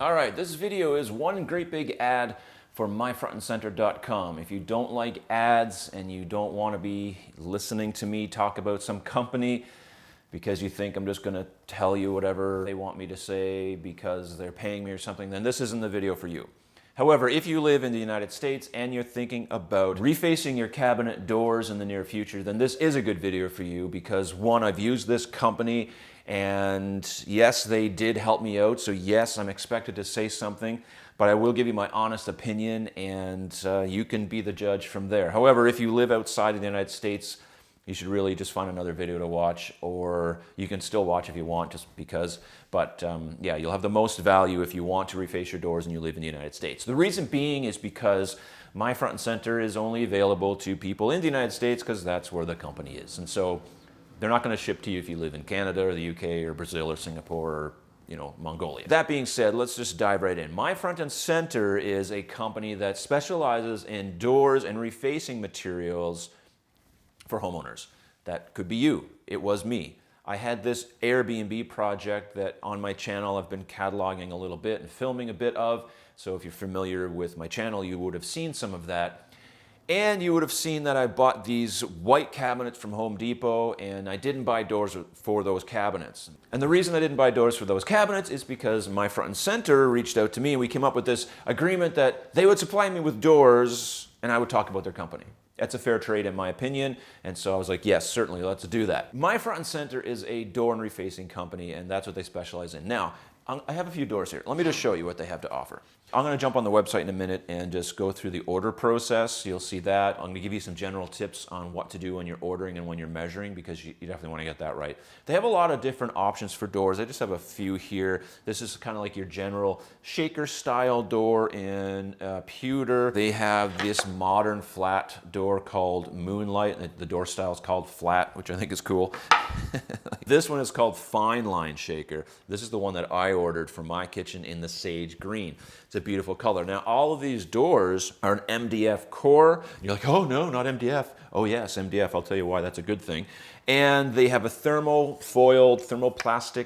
All right, this video is one great big ad for myfrontandcenter.com. If you don't like ads and you don't want to be listening to me talk about some company because you think I'm just going to tell you whatever they want me to say because they're paying me or something, then this isn't the video for you. However, if you live in the United States and you're thinking about refacing your cabinet doors in the near future, then this is a good video for you because one, I've used this company and yes, they did help me out. So yes, I'm expected to say something, but I will give you my honest opinion and you can be the judge from there. However, if you live outside of the United States, you should really just find another video to watch, or you can still watch if you want just because, but yeah, you'll have the most value if you want to reface your doors and you live in the United States. The reason being is because My Front and Center is only available to people in the United States because that's where the company is. And so they're not going to ship to you if you live in Canada or the UK or Brazil or Singapore or Mongolia. That being said, let's just dive right in. My Front and Center is a company that specializes in doors and refacing materials for homeowners. That could be you. It was me. I had this Airbnb project that on my channel I've been cataloging a little bit and filming a bit of. So if you're familiar with my channel, you would have seen some of that. And you would have seen that I bought these white cabinets from Home Depot, and I didn't buy doors for those cabinets. And the reason I didn't buy doors for those cabinets is because My Front and Center reached out to me and we came up with this agreement that they would supply me with doors and I would talk about their company. That's a fair trade in my opinion, and so I was like, yes, certainly, let's do that. My Front and Center is a door and refacing company, and that's what they specialize in. Now, I have a few doors here. Let me just show you what they have to offer. I'm going to jump on the website in a minute and just go through the order process. You'll see that. I'm going to give you some general tips on what to do when you're ordering and when you're measuring because you definitely want to get that right. They have a lot of different options for doors. I just have a few here. This is kind of like your general shaker style door in pewter. They have this modern flat door called Moonlight. The door style is called flat, which I think is cool. This one is called Fine Line Shaker. This is the one that I ordered for my kitchen in the sage green. It's a beautiful color. Now, all of these doors are an MDF core. You're like, oh no, not MDF. Oh yes, MDF, I'll tell you why, that's a good thing. And they have a thermoplastic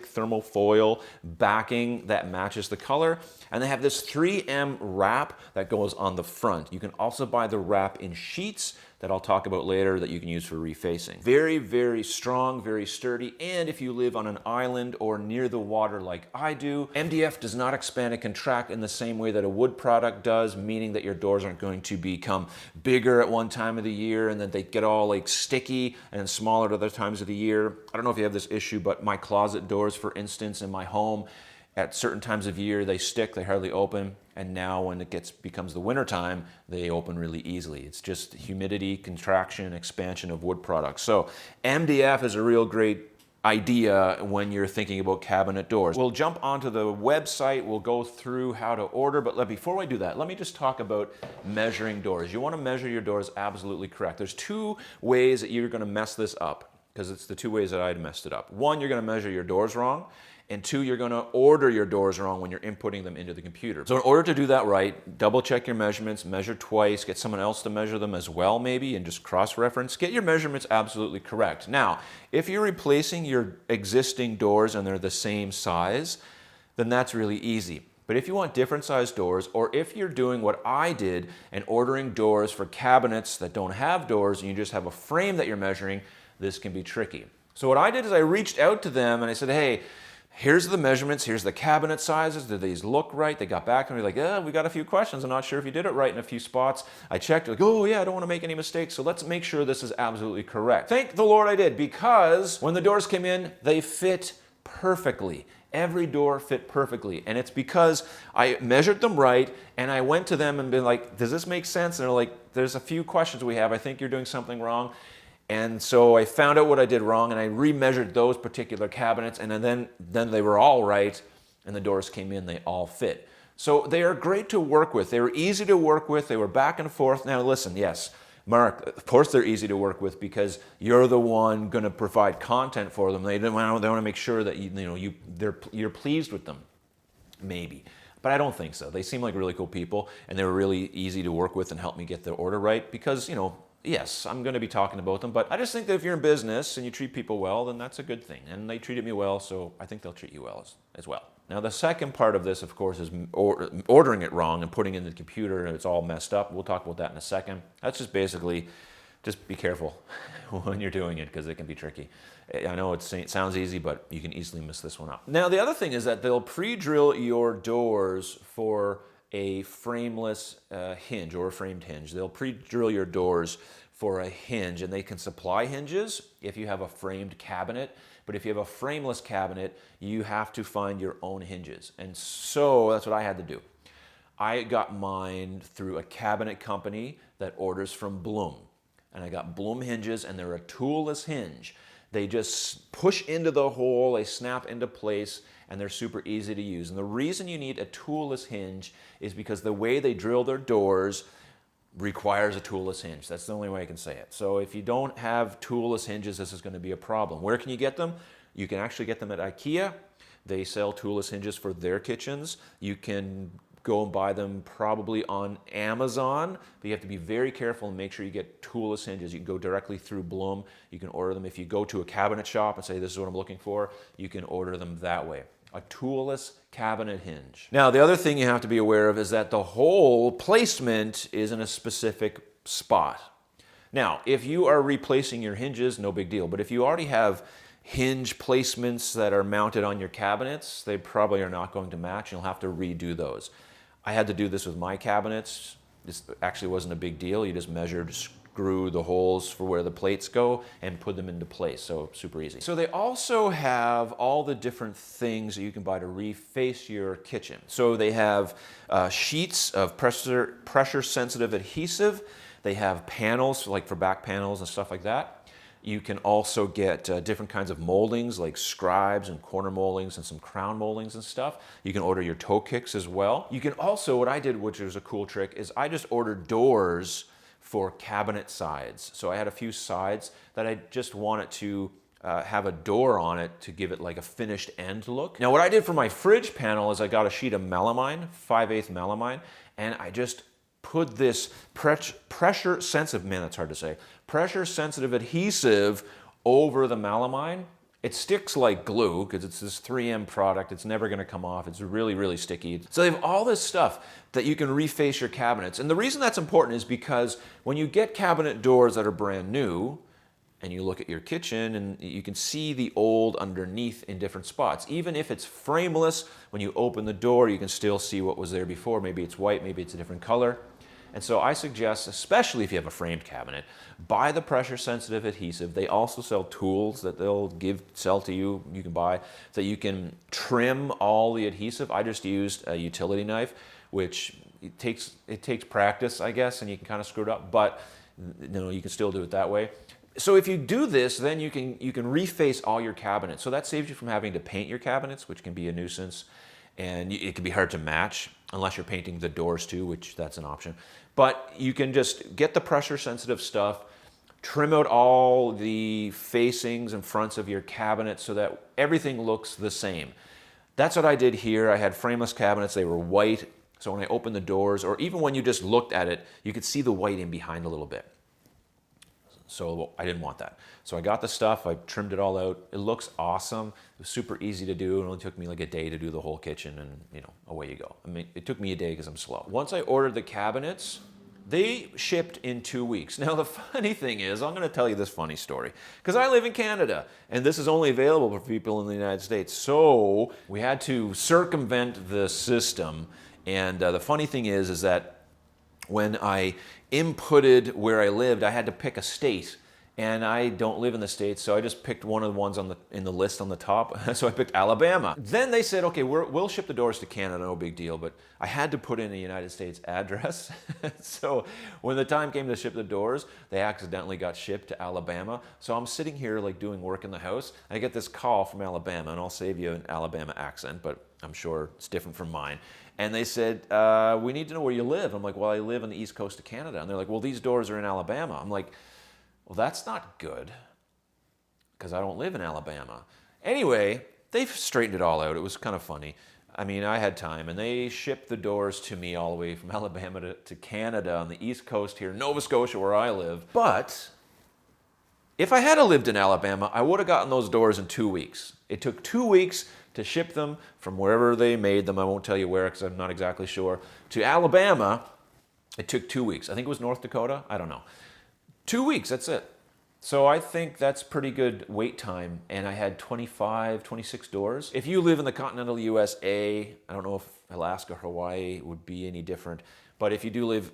thermofoil backing that matches the color. And they have this 3M wrap that goes on the front. You can also buy the wrap in sheets that I'll talk about later that you can use for refacing. Very, very strong, very sturdy, and if you live on an island or near the water like I do, MDF does not expand and contract in the same way that a wood product does, meaning that your doors aren't going to become bigger at one time of the year and then they get all like sticky and smaller at other times of the year. I don't know if you have this issue, but my closet doors, for instance, in my home, at certain times of year, they stick, they hardly open. And now when it becomes the winter time, they open really easily. It's just humidity, contraction, expansion of wood products. So MDF is a real great idea when you're thinking about cabinet doors. We'll jump onto the website, we'll go through how to order, but before we do that, let me just talk about measuring doors. You want to measure your doors absolutely correct. There's two ways that you're going to mess this up, because it's the two ways that I'd messed it up. One, you're going to measure your doors wrong. And two, you're going to order your doors wrong when you're inputting them into the computer. So in order to do that right, double check your measurements, measure twice, get someone else to measure them as well maybe, and just cross-reference. Get your measurements absolutely correct. Now, if you're replacing your existing doors and they're the same size, then that's really easy. But if you want different size doors, or if you're doing what I did and ordering doors for cabinets that don't have doors and you just have a frame that you're measuring, this can be tricky. So what I did is I reached out to them and I said, hey, here's the measurements, here's the cabinet sizes, do these look right? They got back and were like, we got a few questions, I'm not sure if you did it right in a few spots. I checked, like, oh yeah, I don't want to make any mistakes, so let's make sure this is absolutely correct. Thank the Lord I did, because when the doors came in, they fit perfectly. Every door fit perfectly, and it's because I measured them right, and I went to them and been like, does this make sense? And they're like, there's a few questions we have, I think you're doing something wrong. And so I found out what I did wrong and I remeasured those particular cabinets, and then they were all right and the doors came in, they all fit. So they are great to work with. They were easy to work with. They were back and forth. Now listen, yes, Mark, of course they're easy to work with because you're the one going to provide content for them. They want to make sure that you're pleased with them, maybe. But I don't think so. They seem like really cool people and they were really easy to work with and helped me get the order right because, yes, I'm going to be talking about them, but I just think that if you're in business and you treat people well, then that's a good thing. And they treated me well, so I think they'll treat you well as well. Now the second part of this, of course, is ordering it wrong and putting it in the computer and it's all messed up. We'll talk about that in a second. That's just basically, just be careful when you're doing it because it can be tricky. I know it sounds easy, but you can easily mess this one up. Now the other thing is that they'll pre-drill your doors for a frameless hinge or a framed hinge. They'll pre-drill your doors for a hinge, and they can supply hinges if you have a framed cabinet. But if you have a frameless cabinet, you have to find your own hinges. And so that's what I had to do. I got mine through a cabinet company that orders from Bloom. And I got Bloom hinges, and they're a toolless hinge. They just push into the hole, they snap into place, and they're super easy to use. And the reason you need a toolless hinge is because the way they drill their doors requires a toolless hinge. That's the only way I can say it. So if you don't have toolless hinges, this is going to be a problem. Where can you get them? You can actually get them at IKEA. They sell toolless hinges for their kitchens. You can go and buy them probably on Amazon, but you have to be very careful and make sure you get toolless hinges. You can go directly through Bloom. You can order them. If you go to a cabinet shop and say, this is what I'm looking for, you can order them that way. A toolless cabinet hinge. Now, the other thing you have to be aware of is that the hole placement is in a specific spot. Now, if you are replacing your hinges, no big deal. But if you already have hinge placements that are mounted on your cabinets, they probably are not going to match. You'll have to redo those. I had to do this with my cabinets. This actually wasn't a big deal. You just measured, screw the holes for where the plates go and put them into place. So super easy. So they also have all the different things that you can buy to reface your kitchen. So they have sheets of pressure sensitive adhesive. They have panels like for back panels and stuff like that. You can also get different kinds of moldings like scribes and corner moldings and some crown moldings and stuff. You can order your toe kicks as well. You can also, what I did, which was a cool trick, is I just ordered doors for cabinet sides. So I had a few sides that I just wanted to have a door on it to give it like a finished end look. Now what I did for my fridge panel is I got a sheet of melamine, 5/8 melamine, and I just put this pressure sensitive, man, that's hard to say, pressure sensitive adhesive over the melamine. It sticks like glue because it's this 3M product. It's never going to come off. It's really, really sticky. So they have all this stuff that you can reface your cabinets. And the reason that's important is because when you get cabinet doors that are brand new and you look at your kitchen and you can see the old underneath in different spots. Even if it's frameless, when you open the door, you can still see what was there before. Maybe it's white, maybe it's a different color. And so I suggest, especially if you have a framed cabinet, buy the pressure sensitive adhesive. They also sell tools that they'll sell to you, you can buy, so you can trim all the adhesive. I just used a utility knife, which it takes practice, I guess, and you can kind of screw it up, but you can still do it that way. So if you do this, then you can reface all your cabinets. So that saves you from having to paint your cabinets, which can be a nuisance, and it can be hard to match unless you're painting the doors too, which that's an option. But you can just get the pressure sensitive stuff, trim out all the facings and fronts of your cabinet so that everything looks the same. That's what I did here. I had frameless cabinets, they were white. So when I opened the doors, or even when you just looked at it, you could see the white in behind a little bit. So I didn't want that. So I got the stuff, I trimmed it all out. It looks awesome. It was super easy to do. It only took me like a day to do the whole kitchen and away you go. I mean, it took me a day because I'm slow. Once I ordered the cabinets, they shipped in 2 weeks. Now the funny thing is, I'm gonna tell you this funny story, because I live in Canada and this is only available for people in the United States. So we had to circumvent the system. And the funny thing is that when I inputted where I lived, I had to pick a state, and I don't live in the States, so I just picked one of the ones in the list on the top, so I picked Alabama. Then they said, okay, we'll ship the doors to Canada, no big deal, but I had to put in a United States address. So when the time came to ship the doors, they accidentally got shipped to Alabama. So I'm sitting here like doing work in the house, and I get this call from Alabama, and I'll save you an Alabama accent, but I'm sure it's different from mine. And they said, we need to know where you live. I'm like, well, I live on the east coast of Canada. And they're like, well, these doors are in Alabama. I'm like, well, that's not good because I don't live in Alabama. Anyway, they've straightened it all out. It was kind of funny. I mean, I had time, and they shipped the doors to me all the way from Alabama to Canada on the east coast here, Nova Scotia, where I live. But if I had lived in Alabama, I would have gotten those doors in 2 weeks. It took 2 weeks to ship them from wherever they made them. I won't tell you where because I'm not exactly sure. To Alabama, it took 2 weeks. I think it was North Dakota. I don't know. 2 weeks, that's it. So I think that's pretty good wait time, and I had 25, 26 doors. If you live in the continental USA, I don't know if Alaska, Hawaii would be any different, but if you do live,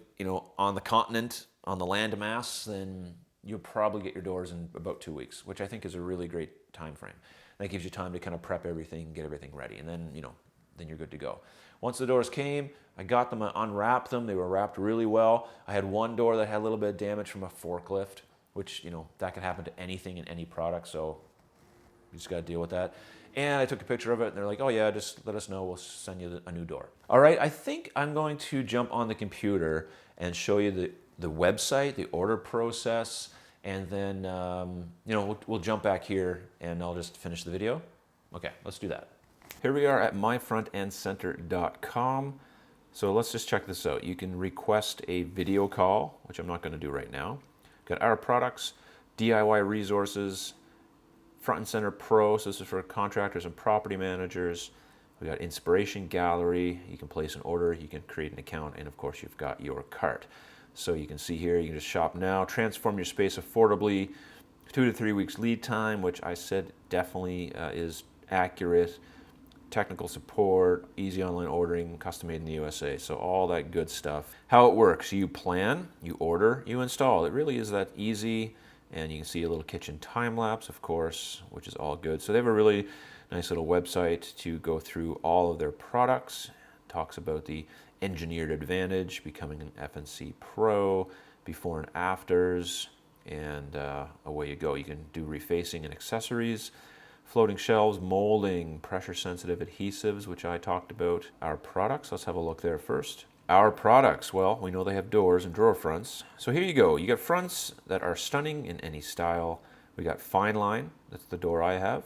on the continent, on the landmass, then you'll probably get your doors in about 2 weeks, which I think is a really great time frame. That gives you time to kind of prep everything, get everything ready, and then, then you're good to go. Once the doors came, I got them, I unwrapped them. They were wrapped really well. I had one door that had a little bit of damage from a forklift, which, that can happen to anything in any product, so you just got to deal with that. And I took a picture of it, and they're like, oh yeah, just let us know, we'll send you a new door. All right, I think I'm going to jump on the computer and show you the website, the order process, and then, we'll jump back here, and I'll just finish the video. Okay, let's do that. Here we are at myfrontendcenter.com. So let's just check this out. You can request a video call, which I'm not going to do right now. Got our products, DIY resources, Front and Center Pro, so this is for contractors and property managers. We got inspiration gallery, you can place an order, you can create an account, and of course you've got your cart. So you can see here, you can just shop now, transform your space affordably, 2 to 3 weeks lead time, which I said definitely is accurate. Technical support, easy online ordering, custom made in the USA, so all that good stuff. How it works, you plan, you order, you install. It really is that easy, and you can see a little kitchen time lapse, of course, which is all good. So they have a really nice little website to go through all of their products. It talks about the engineered advantage, becoming an FNC Pro, before and afters, and away you go. You can do refacing and accessories, floating shelves, molding, pressure-sensitive adhesives, which I talked about. Our products, let's have a look there first. Our products, well, we know they have doors and drawer fronts. So here you go. You got fronts that are stunning in any style. We got fine line, that's the door I have.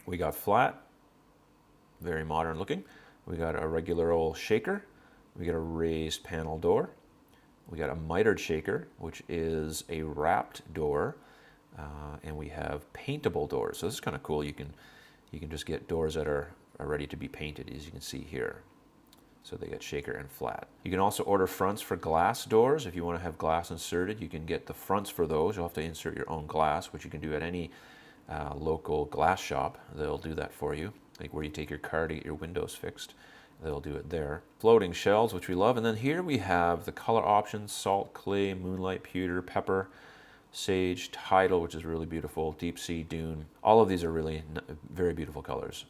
We got flat, very modern looking. We got a regular old shaker. We got a raised panel door. We got a mitered shaker, which is a wrapped door. And we have paintable doors. So this is kind of cool. You can just get doors that are ready to be painted, as you can see here. So they get shaker and flat. You can also order fronts for glass doors. If you want to have glass inserted, you can get the fronts for those. You'll have to insert your own glass, which you can do at any local glass shop. They'll do that for you. Like where you take your car to get your windows fixed, they'll do it there. Floating shelves, which we love. And then here we have the color options: salt, clay, moonlight, pewter, pepper, sage, tidal, which is really beautiful, deep sea, dune. All of these are really very beautiful colors.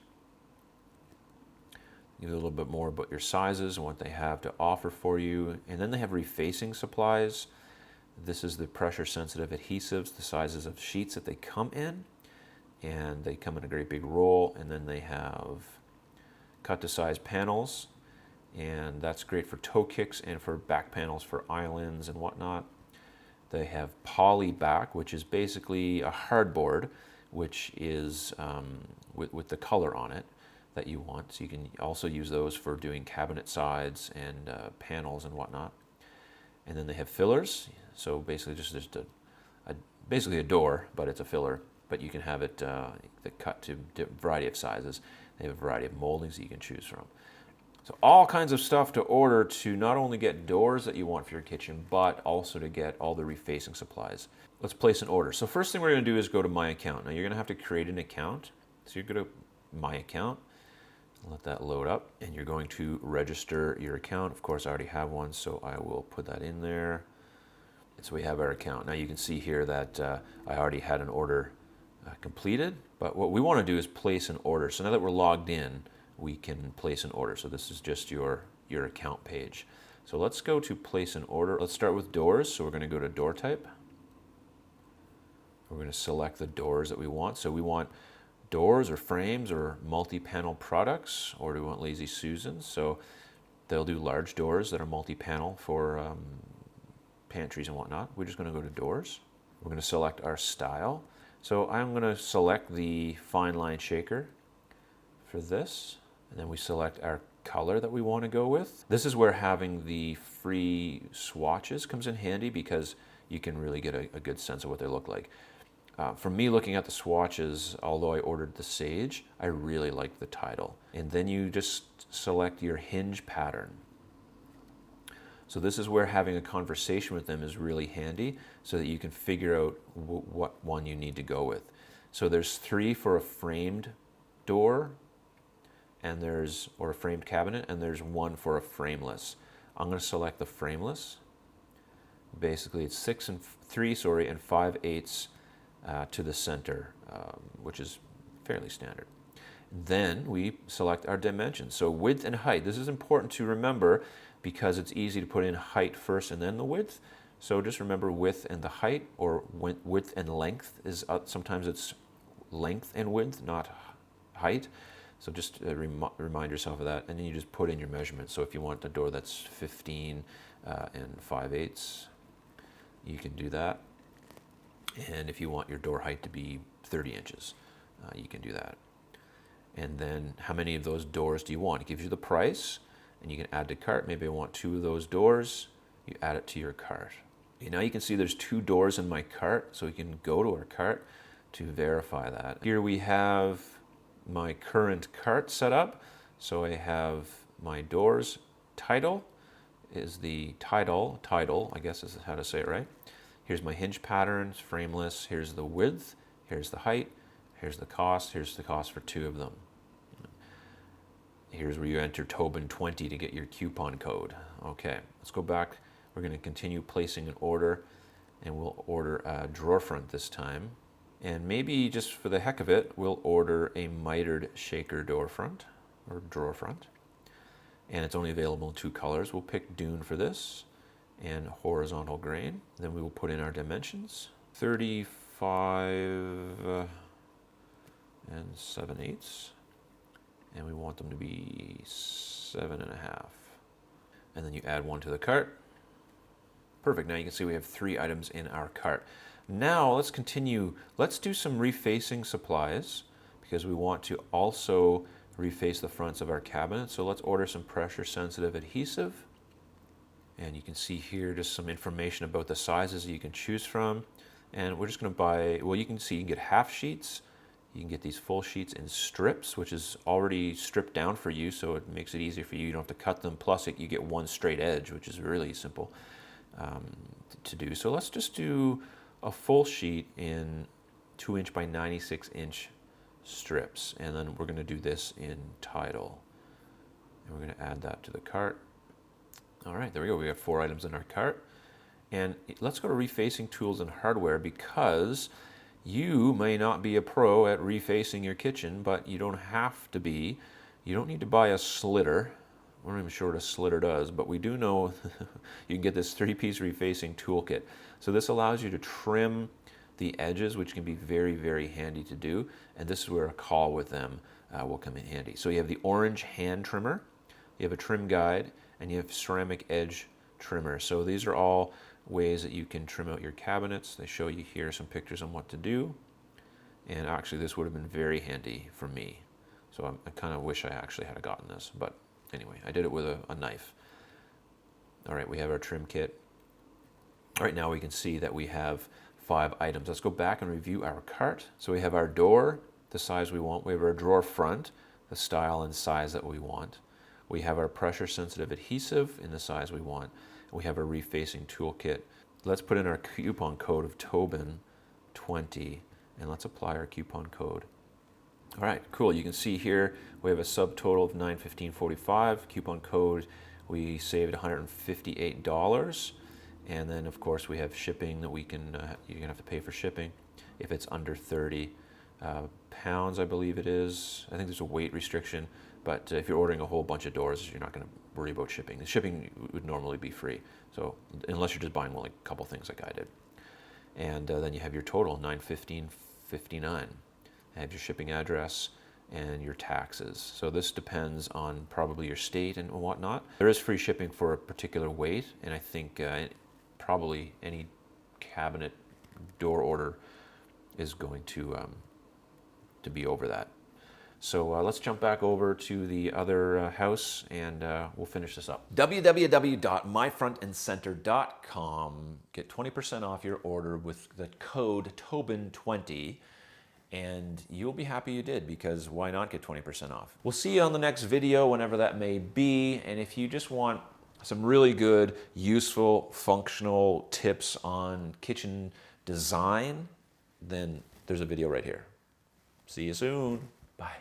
Give you a little bit more about your sizes and what they have to offer for you. And then they have refacing supplies. This is the pressure sensitive adhesives, the sizes of sheets that they come in. And they come in a great big roll. And then they have cut to size panels. And that's great for toe kicks and for back panels for islands and whatnot. They have poly back, which is basically a hardboard, which is with the color on it that you want. So you can also use those for doing cabinet sides and panels and whatnot. And then they have fillers. So basically just basically a door, but it's a filler. But you can have it cut to a variety of sizes. They have a variety of moldings that you can choose from. So all kinds of stuff to order to not only get doors that you want for your kitchen, but also to get all the refacing supplies. Let's place an order. So first thing we're going to do is go to My Account. Now you're going to have to create an account. So you're going to My Account, let that load up, and you're going to register your account. Of course, I already have one, so I will put that in there. And so we have our account. Now you can see here that I already had an order completed, but what we want to do is place an order. So now that we're logged in, we can place an order. So this is just your account page. So let's go to place an order. Let's start with doors. So we're going to go to door type. We're going to select the doors that we want. So we want doors or frames or multi-panel products, or do we want Lazy Susans? So they'll do large doors that are multi-panel for pantries and whatnot. We're just going to go to doors. We're going to select our style. So I'm going to select the fine line shaker for this. And then we select our color that we want to go with. This is where having the free swatches comes in handy because you can really get a good sense of what they look like. For me, looking at the swatches, although I ordered the Sage, I really like the Tidal. And then you just select your hinge pattern. So this is where having a conversation with them is really handy so that you can figure out what one you need to go with. So there's 3 for a framed door, and or a framed cabinet, and there's 1 for a frameless. I'm going to select the frameless. Basically, it's 3 and 5/8 to the center, which is fairly standard. Then we select our dimensions. So width and height. This is important to remember because it's easy to put in height first and then the width. So just remember width and the height, or width and length is sometimes it's length and width, not height. So just remind yourself of that, and then you just put in your measurements. So if you want a door that's 15 and 5/8, you can do that. And if you want your door height to be 30 inches, you can do that. And then how many of those doors do you want? It gives you the price, and you can add to cart. Maybe I want 2 of those doors. You add it to your cart. Okay, now you can see there's 2 doors in my cart, so we can go to our cart to verify that. Here we have my current cart set up. So I have my doors. Title is the title, I guess is how to say it, right? Here's my hinge patterns, frameless. Here's the width. Here's the height. Here's the cost. Here's the cost for 2 of them. Here's where you enter Tobin 20 to get your coupon code. Okay, let's go back. We're going to continue placing an order, and we'll order a drawer front this time. And maybe just for the heck of it, we'll order a mitered shaker door front, or drawer front. And it's only available in 2 colors. We'll pick Dune for this, and horizontal grain. Then we will put in our dimensions. 35 and 7/8. And we want them to be 7.5. And then you add 1 to the cart. Perfect, now you can see we have 3 items in our cart. Now let's continue. Let's do some refacing supplies because we want to also reface the fronts of our cabinet. So let's order some pressure sensitive adhesive. And you can see here just some information about the sizes that you can choose from. And we're just going to buy, well, you can see you can get half sheets. You can get these full sheets in strips, which is already stripped down for you, so it makes it easier for you. You don't have to cut them. Plus, you get 1 straight edge, which is really simple to do. So let's just do a full sheet in 2-inch by 96-inch strips, and then we're going to do this in Tidal. And we're going to add that to the cart. All right, there we go. We have 4 items in our cart. And let's go to Refacing Tools and Hardware, because you may not be a pro at refacing your kitchen, but you don't have to be. You don't need to buy a slitter. We're not even sure what a slitter does, but we do know you can get this 3-piece refacing toolkit. So this allows you to trim the edges, which can be very, very handy to do. And this is where a call with them will come in handy. So you have the orange hand trimmer, you have a trim guide, and you have ceramic edge trimmer. So these are all ways that you can trim out your cabinets. They show you here some pictures on what to do. And actually this would have been very handy for me. So I kind of wish I actually had gotten this, but anyway, I did it with a knife. All right, we have our trim kit. Right now we can see that we have 5 items. Let's go back and review our cart. So we have our door, the size we want. We have our drawer front, the style and size that we want. We have our pressure sensitive adhesive in the size we want. We have our refacing toolkit. Let's put in our coupon code of Tobin 20, and let's apply our coupon code. All right, cool. You can see here we have a subtotal of $915.45. Coupon code, we saved $158. And then of course we have shipping that we can, you're gonna have to pay for shipping if it's under 30 pounds, I believe it is. I think there's a weight restriction, but if you're ordering a whole bunch of doors, you're not gonna worry about shipping. The shipping would normally be free. So unless you're just buying like a couple things like I did. And then you have your total, $915.59. Have your shipping address and your taxes. So this depends on probably your state and whatnot. There is free shipping for a particular weight, and I think probably any cabinet door order is going to be over that. So let's jump back over to the other house and we'll finish this up. www.myfrontandcenter.com. Get 20% off your order with the code Tobin20. And you'll be happy you did, because why not get 20% off? We'll see you on the next video, whenever that may be. And if you just want some really good, useful, functional tips on kitchen design, then there's a video right here. See you soon. Bye.